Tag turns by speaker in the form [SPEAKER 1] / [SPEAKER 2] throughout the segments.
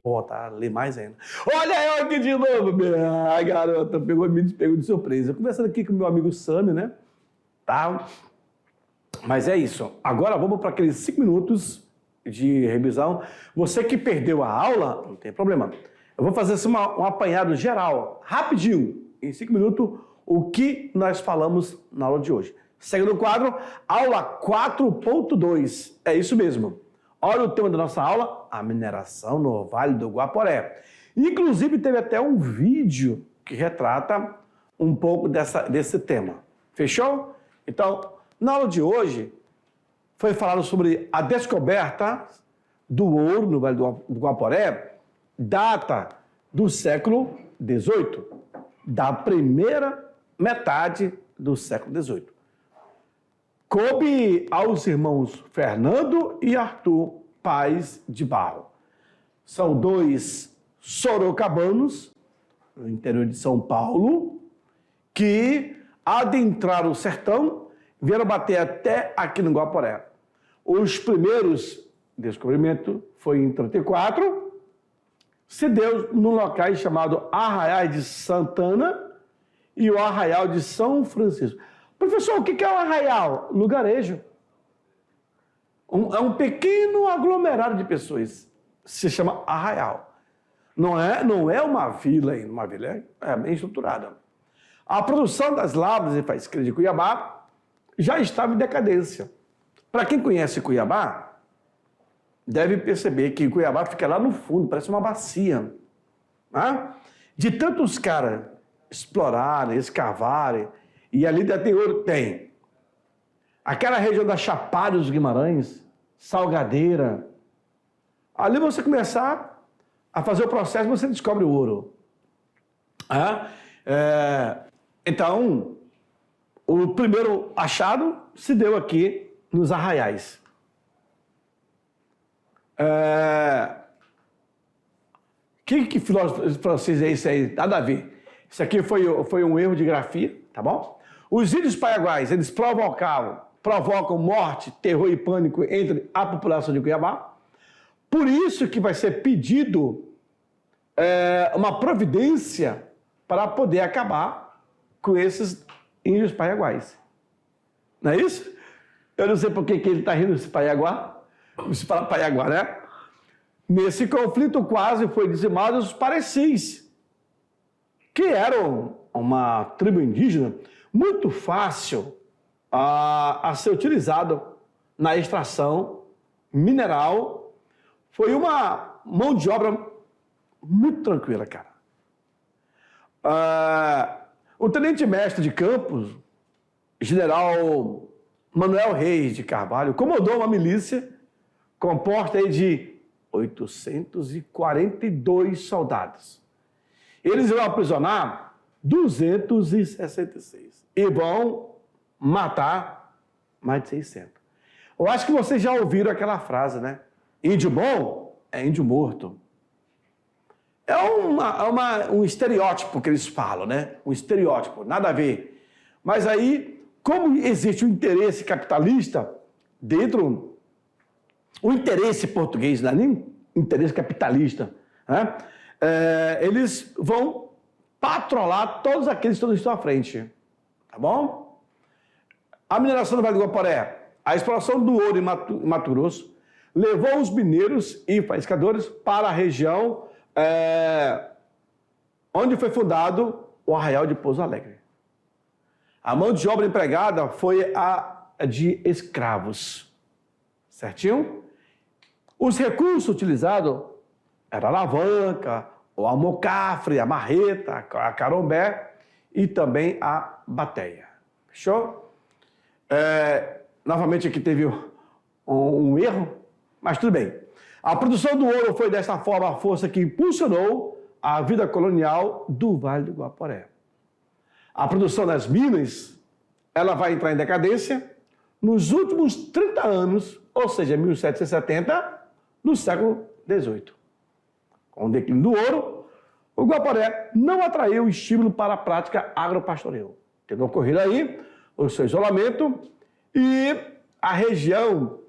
[SPEAKER 1] voltar a ler mais ainda. Olha eu aqui de novo, minha garota, me pegou de surpresa. Conversando aqui com meu amigo Sami, né? Tá? Mas é isso. Agora vamos para aqueles 5 minutos de revisão. Você que perdeu a aula, não tem problema. Eu vou fazer assim, um apanhado geral, rapidinho, em 5 minutos, o que nós falamos na aula de hoje. Segue no quadro, aula 4.2. É isso mesmo. Olha o tema da nossa aula, a mineração no Vale do Guaporé. Inclusive, teve até um vídeo que retrata um pouco desse tema. Fechou? Então, na aula de hoje, foi falado sobre a descoberta do ouro no Vale do Guaporé, data do século XVIII, da primeira metade do século XVIII. Coube aos irmãos Fernando e Arthur Paz de Barro. São 2 sorocabanos, no interior de São Paulo, que adentraram o sertão, vieram bater até aqui no Guaporé. Os primeiros descobrimentos foi em 34, se deu num local chamado Arraial de Santana e o Arraial de São Francisco. Professor, o que é o arraial? Lugarejo. É um pequeno aglomerado de pessoas. Se chama arraial. Não é uma vila ainda, uma vila é bem estruturada. A produção das lavras e faíscas de Cuiabá já estava em decadência. Para quem conhece Cuiabá, deve perceber que Cuiabá fica lá no fundo, parece uma bacia. Né? De tantos caras explorarem, escavarem, e ali tem ouro, tem. Aquela região da Chapada dos Guimarães, Salgadeira, ali você começar a fazer o processo, você descobre o ouro. Então, o primeiro achado se deu aqui nos arraiais. Que filósofo francês é esse aí? Nada a ver. Isso aqui foi um erro de grafia, tá bom? Os índios paiaguás, eles provocam morte, terror e pânico entre a população de Cuiabá. Por isso que vai ser pedido uma providência para poder acabar com esses índios paiaguás. Não é isso? Eu não sei por que ele está rindo desse paiaguá, né? Nesse conflito quase foi dizimado os parecis, que eram uma tribo indígena muito fácil a ser utilizado na extração mineral. Foi uma mão de obra muito tranquila, cara. O tenente-mestre de Campos, general Manuel Reis de Carvalho, comandou uma milícia composta aí de 842 soldados. Eles vão aprisionar 266 e vão matar mais de 600. Eu acho que vocês já ouviram aquela frase, né? Índio bom é índio morto. É um estereótipo que eles falam, né? Um estereótipo, nada a ver. Mas aí, como existe um interesse capitalista dentro, o interesse português não é nem interesse capitalista, né? Eles vão patrolar todos aqueles que estão à frente, tá bom? A mineração do Vale do Guaporé, a exploração do ouro em Mato Grosso, levou os mineiros e faiscadores para a região onde foi fundado o Arraial de Pouso Alegre. A mão de obra empregada foi a de escravos, certinho? Os recursos utilizados eram a alavanca, o almocafre, a marreta, a carombé e também a bateia. Fechou? Novamente aqui teve um erro, mas tudo bem. A produção do ouro foi dessa forma a força que impulsionou a vida colonial do Vale do Guaporé. A produção das minas, ela vai entrar em decadência nos últimos 30 anos, ou seja, 1770, no século XVIII. Com o declínio do ouro, o Guaporé não atraiu estímulo para a prática agropastoril. Teve ocorrido aí o seu isolamento e a região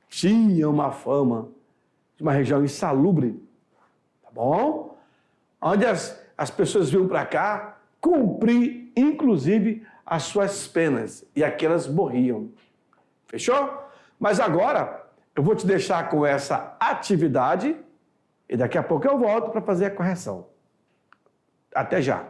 [SPEAKER 1] tinha uma fama de uma região insalubre, tá bom? Onde as pessoas vinham para cá cumprir, inclusive, as suas penas. E aquelas morriam. Fechou? Mas agora, eu vou te deixar com essa atividade e daqui a pouco eu volto para fazer a correção. Até já.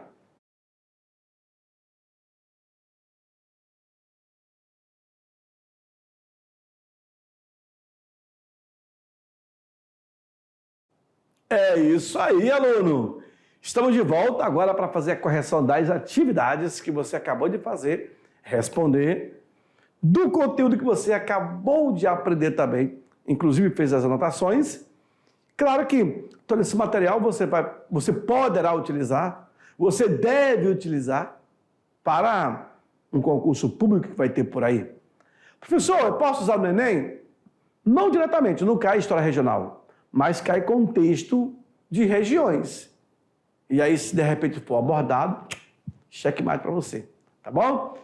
[SPEAKER 1] É isso aí, aluno! Estamos de volta agora para fazer a correção das atividades que você acabou de fazer, responder do conteúdo que você acabou de aprender também, inclusive fez as anotações. Claro que todo esse material você poderá utilizar, você deve utilizar para um concurso público que vai ter por aí. Professor, eu posso usar no Enem? Não diretamente, não cai história regional, mas cai contexto de regiões. E aí, se de repente for abordado, checkmate para você, tá bom?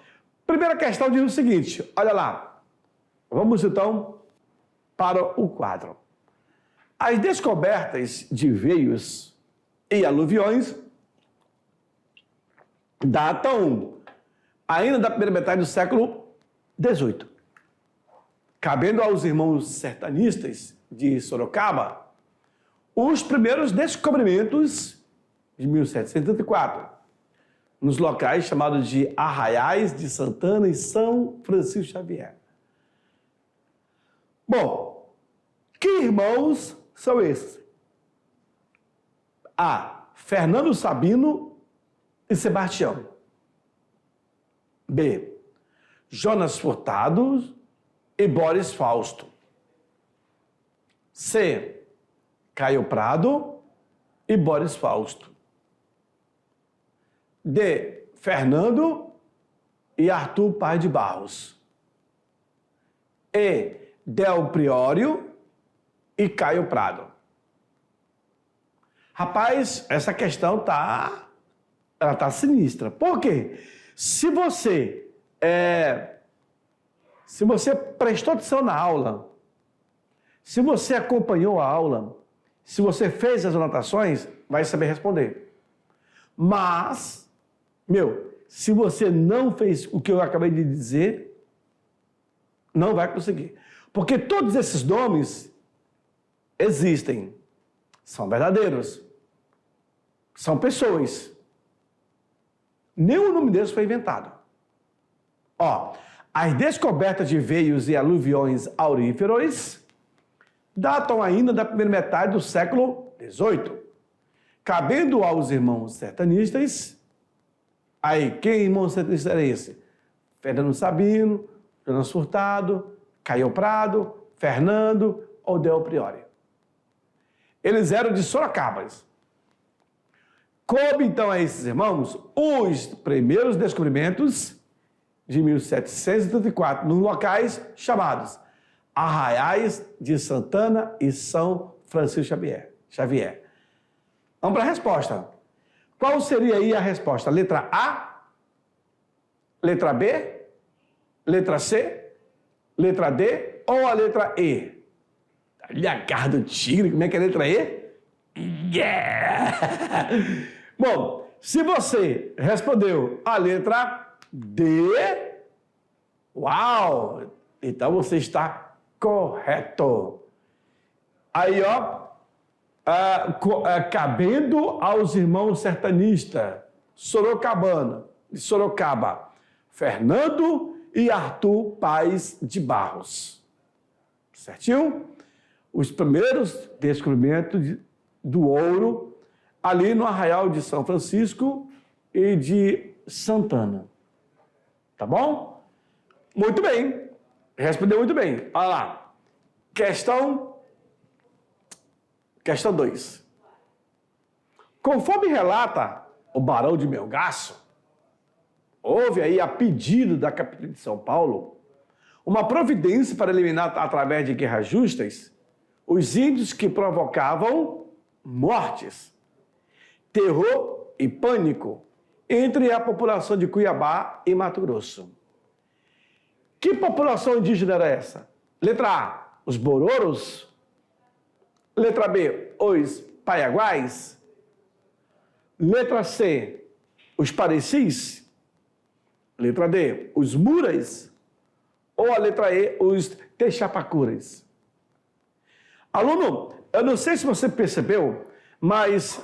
[SPEAKER 1] Primeira questão diz o seguinte, olha lá. Vamos então para o quadro. As descobertas de veios e aluviões datam ainda da primeira metade do século XVIII. Cabendo aos irmãos sertanistas de Sorocaba os primeiros descobrimentos de 1774, nos locais chamados de Arraiais de Santana e São Francisco Xavier. Bom, que irmãos são esses? A. Fernando Sabino e Sebastião. B. Jonas Furtado e Boris Fausto. C. Caio Prado e Boris Fausto. D. Fernando e Arthur Paz de Barros. E. Del Priório e Caio Prado. Rapaz, essa questão tá sinistra. Por quê? Se você prestou atenção na aula, se você acompanhou a aula, se você fez as anotações, vai saber responder. Mas se você não fez o que eu acabei de dizer, não vai conseguir. Porque todos esses nomes existem, são verdadeiros, são pessoas. Nenhum nome deles foi inventado. As descobertas de veios e aluviões auríferos datam ainda da primeira metade do século XVIII. Cabendo aos irmãos sertanistas. Aí, quem irmão sertanista era esse? Fernando Sabino, Jonas Furtado, Caio Prado, Fernando ou Del Priori. Eles eram de Sorocaba. Coube, então, a esses irmãos os primeiros descobrimentos de 1774 nos locais chamados Arraiais de Santana e São Francisco Xavier. Vamos para a resposta. Qual seria aí a resposta? Letra A? Letra B? Letra C? Letra D? Ou a letra E? Ali a garra do tigre, como é que é a letra E? Yeah! Bom, se você respondeu a letra D, uau! Então você está correto. Aí, cabendo aos irmãos sertanistas, de Sorocaba, Fernando e Arthur Paz de Barros. Certinho? Os primeiros descobrimentos do ouro ali no Arraial de São Francisco e de Santana. Tá bom? Muito bem. Respondeu muito bem. Olha lá. Questão 2. Conforme relata o Barão de Melgaço, houve aí, a pedido da capital de São Paulo, uma providência para eliminar, através de guerras justas, os índios que provocavam mortes, terror e pânico entre a população de Cuiabá e Mato Grosso. Que população indígena era essa? Letra A, os Bororos. Letra B, os paiaguás? Letra C, os parecis? Letra D, os muras? Ou a letra E, os texapacuras? Aluno, eu não sei se você percebeu, mas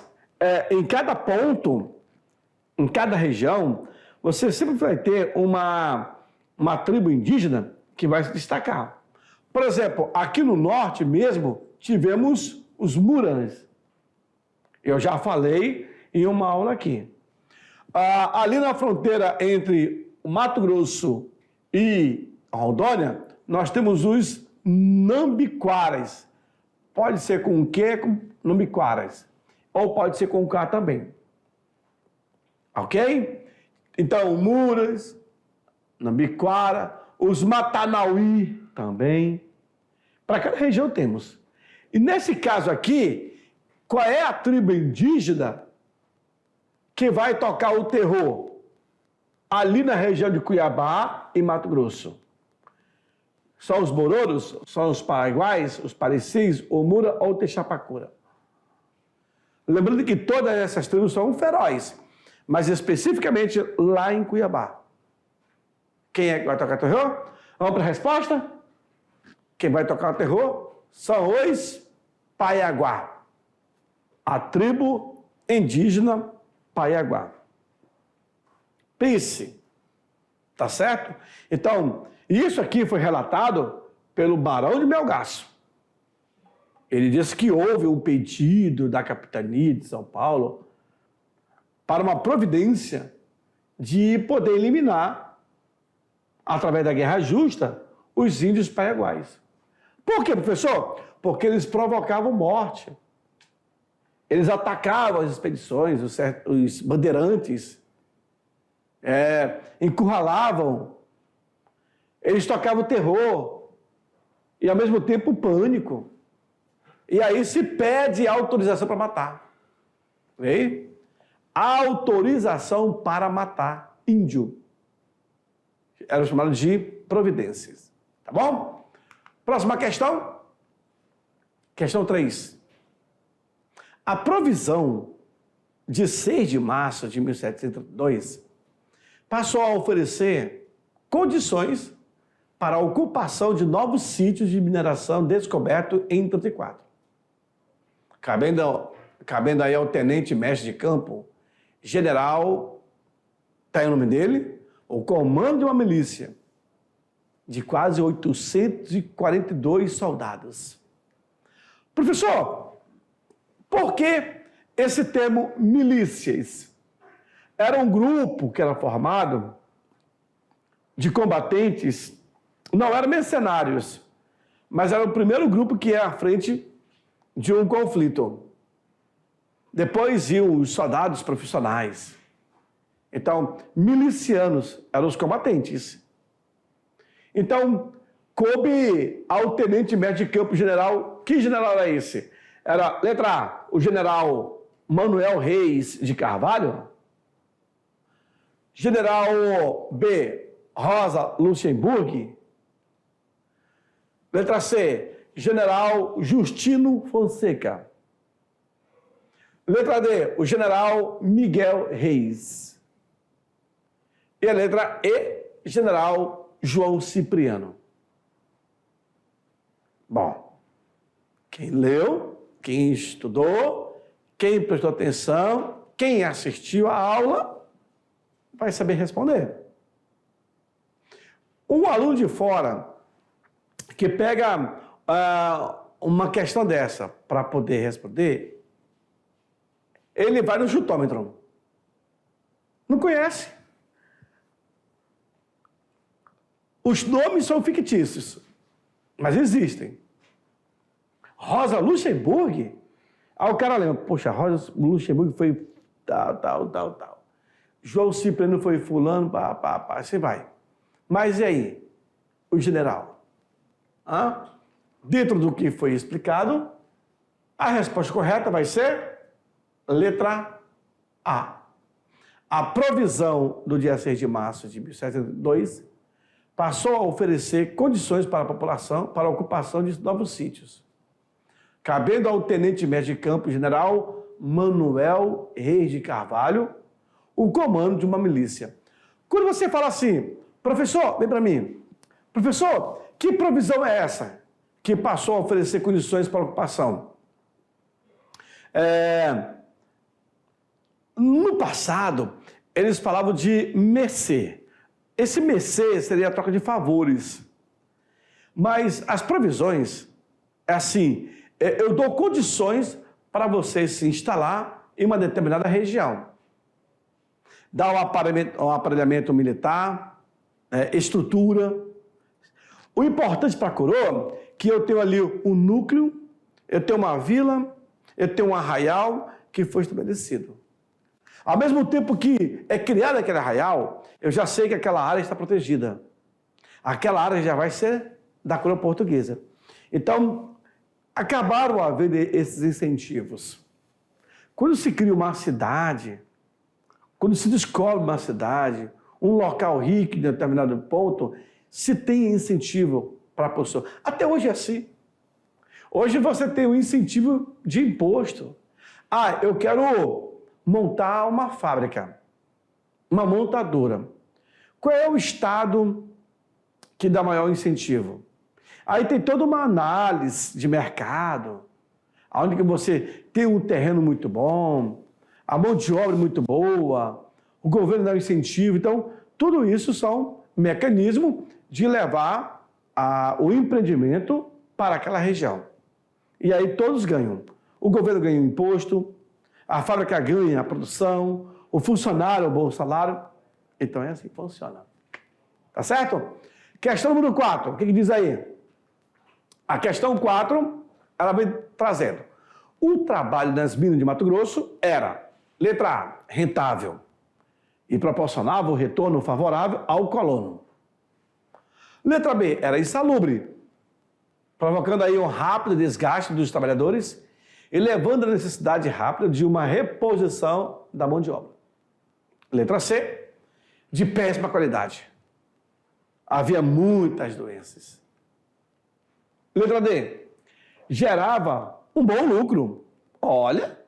[SPEAKER 1] em cada ponto, em cada região, você sempre vai ter uma tribo indígena que vai se destacar. Por exemplo, aqui no norte mesmo, tivemos os Murãs. Eu já falei em uma aula aqui. Ali na fronteira entre o Mato Grosso e Rondônia, nós temos os Nambiquaras. Pode ser com Q, com Nambiquaras. Ou pode ser com K também. Ok? Então, Muras, Nambiquara, os Matanauí também. Para cada região temos. E nesse caso aqui, qual é a tribo indígena que vai tocar o terror ali na região de Cuiabá e Mato Grosso? São os Bororos? São os Paraguais, os Parecis, o Mura ou o Texapacura? Lembrando que todas essas tribos são ferozes, mas especificamente lá em Cuiabá. Quem é que vai tocar o terror? Vamos para a resposta? Quem vai tocar o terror são os Paiaguá, a tribo indígena Paiaguá. Pense, tá certo? Então, isso aqui foi relatado pelo Barão de Melgaço. Ele disse que houve um pedido da capitania de São Paulo para uma providência de poder eliminar, através da guerra justa, os índios paiaguais. Por quê, professor? Porque eles provocavam morte. Eles atacavam as expedições, os bandeirantes, encurralavam, eles tocavam terror e, ao mesmo tempo, pânico. E aí se pede autorização para matar. Vê? Autorização para matar índio. Eram chamados de providências. Tá bom? Próxima questão. Questão 3. A provisão de 6 de março de 1702 passou a oferecer condições para a ocupação de novos sítios de mineração descobertos em 34. Cabendo aí ao tenente-mestre de campo, general, está aí o nome dele, o comando de uma milícia de quase 842 soldados. Professor, por que esse termo milícias? Era um grupo que era formado de combatentes, não eram mercenários, mas era o primeiro grupo que ia à frente de um conflito. Depois iam os soldados profissionais. Então, milicianos eram os combatentes. Então, coube ao tenente-mestre de campo general. Que general era esse? Era, letra A, o general Manuel Reis de Carvalho. General B, Rosa Luxemburgo. Letra C, general Justino Fonseca. Letra D, o general Miguel Reis. E a letra E, general João Cipriano. Bom, quem leu, quem estudou, quem prestou atenção, quem assistiu à aula, vai saber responder. Um aluno de fora que pega uma questão dessa para poder responder, ele vai no chutômetro. Não conhece. Os nomes são fictícios, mas existem. Rosa Luxemburgo? O cara lembra, poxa, Rosa Luxemburgo foi tal. João Cipriano foi fulano, assim vai. Mas e aí? O general? Dentro do que foi explicado, a resposta correta vai ser letra A. A provisão do dia 6 de março de 1702 passou a oferecer condições para a população para a ocupação de novos sítios. cabendo ao tenente-mestre de campo general Manuel Reis de Carvalho o comando de uma milícia. Quando você fala assim, professor, vem para mim, professor, que provisão é essa que passou a oferecer condições para a ocupação? No passado, eles falavam de mercê. Esse mercê seria a troca de favores. Mas as provisões, é assim, eu dou condições para você se instalar em uma determinada região. Dá um aparelhamento militar, estrutura. O importante para a coroa é que eu tenho ali um núcleo, eu tenho uma vila, eu tenho um arraial que foi estabelecido. Ao mesmo tempo que é criado aquele arraial, eu já sei que aquela área está protegida. Aquela área já vai ser da coroa portuguesa. Então, acabaram a haver esses incentivos. Quando se cria uma cidade, quando se descobre uma cidade, um local rico em determinado ponto, se tem incentivo para a pessoa. Até hoje é assim. Hoje você tem um incentivo de imposto. Eu quero montar uma fábrica, uma montadora. Qual é o estado que dá maior incentivo? Aí tem toda uma análise de mercado, onde que você tem um terreno muito bom, a mão de obra muito boa, o governo dá um incentivo. Então, tudo isso são mecanismos de levar o empreendimento para aquela região. E aí todos ganham. O governo ganha o imposto, a fábrica ganha a produção, o funcionário, o bom salário. Então é assim que funciona. Tá certo? Questão número 4, o que diz aí? A questão 4, ela vem trazendo. O trabalho nas minas de Mato Grosso era, letra A, rentável e proporcionava o retorno favorável ao colono. Letra B, era insalubre, provocando aí um rápido desgaste dos trabalhadores e levando a necessidade rápida de uma reposição da mão de obra. Letra C, de péssima qualidade. Havia muitas doenças. Letra D, gerava um bom lucro. Olha.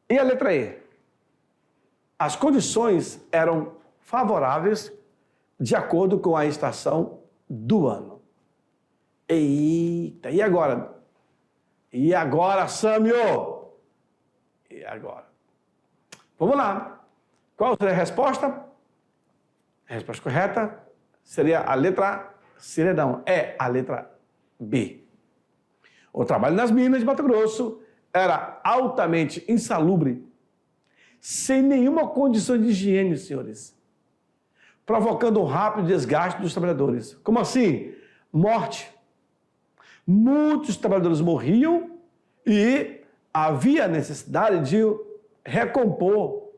[SPEAKER 1] E a letra E, as condições eram favoráveis de acordo com a estação do ano. Eita, e agora? E agora, Sâmio? E agora? Vamos lá. Qual seria a resposta? A resposta correta seria a letra C, não, é a letra B. O trabalho nas minas de Mato Grosso era altamente insalubre, sem nenhuma condição de higiene, senhores, provocando um rápido desgaste dos trabalhadores. Como assim? Morte. Muitos trabalhadores morriam e havia necessidade de recompor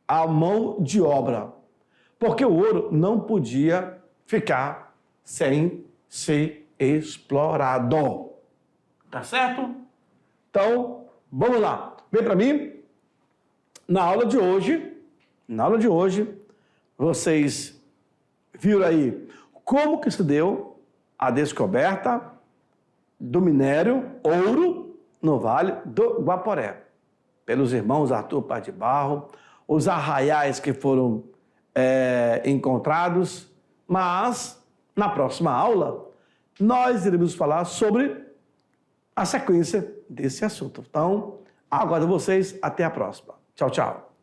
[SPEAKER 1] a mão de obra, porque o ouro não podia ficar sem ser explorado. Tá certo? Então, vamos lá. Vem para mim. Na aula de hoje, vocês viram aí como que se deu a descoberta do minério ouro no Vale do Guaporé, pelos irmãos Arthur Paz de Barro, os arraiais que foram encontrados, mas na próxima aula nós iremos falar sobre a sequência desse assunto. Então, aguardo vocês, até a próxima. Tchau, tchau.